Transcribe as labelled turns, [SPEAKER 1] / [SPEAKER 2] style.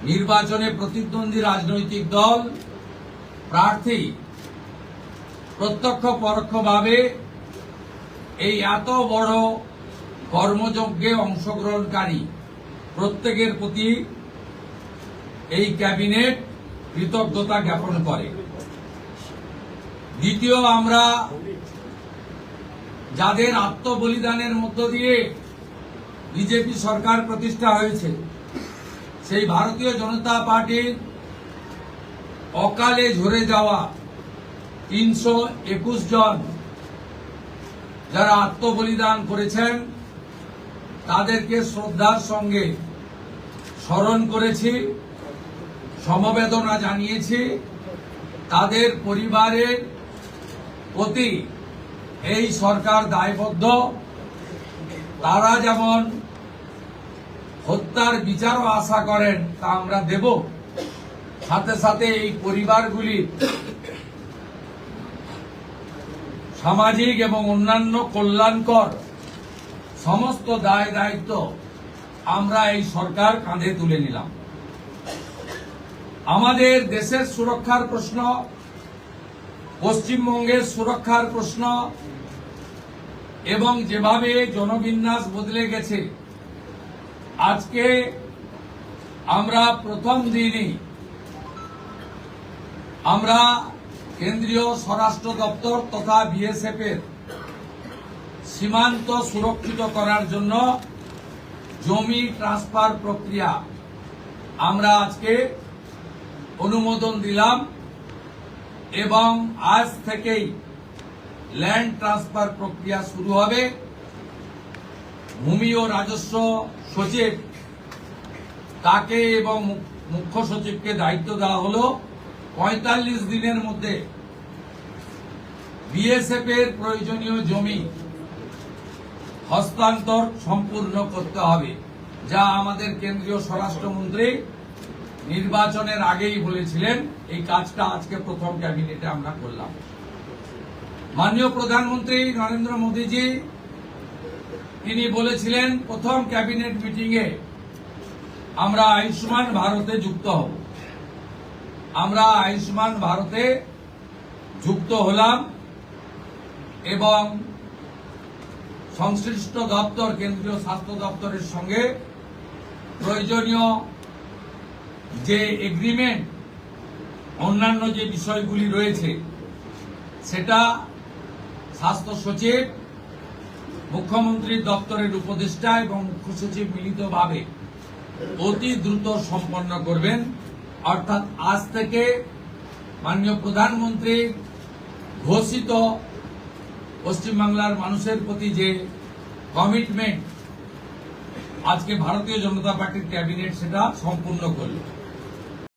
[SPEAKER 1] নির্বাচনে প্রতিদ্বন্দ্বী রাজনৈতিক দল প্রার্থী প্রত্যক্ষ পরোক্ষভাবে এই এত বড় কর্মযজ্ঞে অংশগ্রহণকারী প্রত্যেকের প্রতি এই ক্যাবিনেট কৃতজ্ঞতা জ্ঞাপন করে। দ্বিতীয়, আমরা যাদের আত্মবলিদানের মধ্য দিয়ে বিজেপি সরকার প্রতিষ্ঠা হয়েছে, সেই ভারতীয় জনতা পার্টির অকালে ঝরে যাওয়া 321 জন যারা আত্মবলিদান করেছেন তাদেরকে শ্রদ্ধার সঙ্গে স্মরণ করেছি, সমবেদনা জানিয়েছি। তাদের পরিবারের প্রতি এই সরকার দায়বদ্ধ। তারা যেমন হত্যার বিচারও আশা করেন তা আমরা দেব, সাথে সাথে এই পরিবারগুলির সামাজিক এবং অন্যান্য কল্যাণকর সমস্ত দায় দায়িত্ব আমরা এই সরকার কাঁধে তুলে নিলাম। আমাদের দেশের সুরক্ষার প্রশ্ন, পশ্চিমবঙ্গের সুরক্ষার প্রশ্ন এবং যেভাবে জনবিন্যাস বদলে গেছে, আজকে আমরা প্রথম দিনই আমরা কেন্দ্রীয় স্বরাষ্ট্র দপ্তর তথা বিএসএফ এর সীমান্ত সুরক্ষিত করার জন্য জমি ট্রান্সফার প্রক্রিয়া আমরা আজকে অনুমোদন দিলাম এবং আজ থেকেই ল্যান্ড ট্রান্সফার প্রক্রিয়া শুরু হবে। ভূমি ও রাজস্ব সচিব তাকে এবং মুখ্য সচিবকে দায়িত্ব দেওয়া হলো 45 দিনের মধ্যে বিএসএফ এর প্রয়োজনীয় জমি হস্তান্তর সম্পূর্ণ করতে হবে, যা আমাদের কেন্দ্রীয় স্বরাষ্ট্রমন্ত্রী নির্বাচনের আগেই বলেছিলেন। এই কাজটা আজকে প্রথম ক্যাবিনেটে আমরা করলাম। মাননীয় প্রধানমন্ত্রী নরেন্দ্র মোদীজি তিনি বলেছিলেন প্রথম ক্যাবিনেট মিটিংয়ে আমরা আয়ুষ্মান ভারতে যুক্ত হব। আমরা আয়ুষ্মান ভারতে যুক্ত হলাম এবং সংশ্লিষ্ট দপ্তর কেন্দ্রীয় স্বাস্থ্য দপ্তরের সঙ্গে প্রয়োজনীয় যে এগ্রিমেন্ট অন্যান্য যে বিষয়গুলি রয়েছে সেটা স্বাস্থ্য সচিব, মুখ্যমন্ত্রীর দপ্তরের উপদেষ্টা এবং মুখ্য সচিব মিলিতভাবে অতি দ্রুত সম্পন্ন করবেন। অর্থাৎ আজ থেকে মাননীয় প্রধানমন্ত্রী ঘোষিত পশ্চিমবাংলার মানুষের প্রতি যে কমিটমেন্ট আজকে ভারতীয় জনতা পার্টির ক্যাবিনেট সেটা সম্পূর্ণ করল।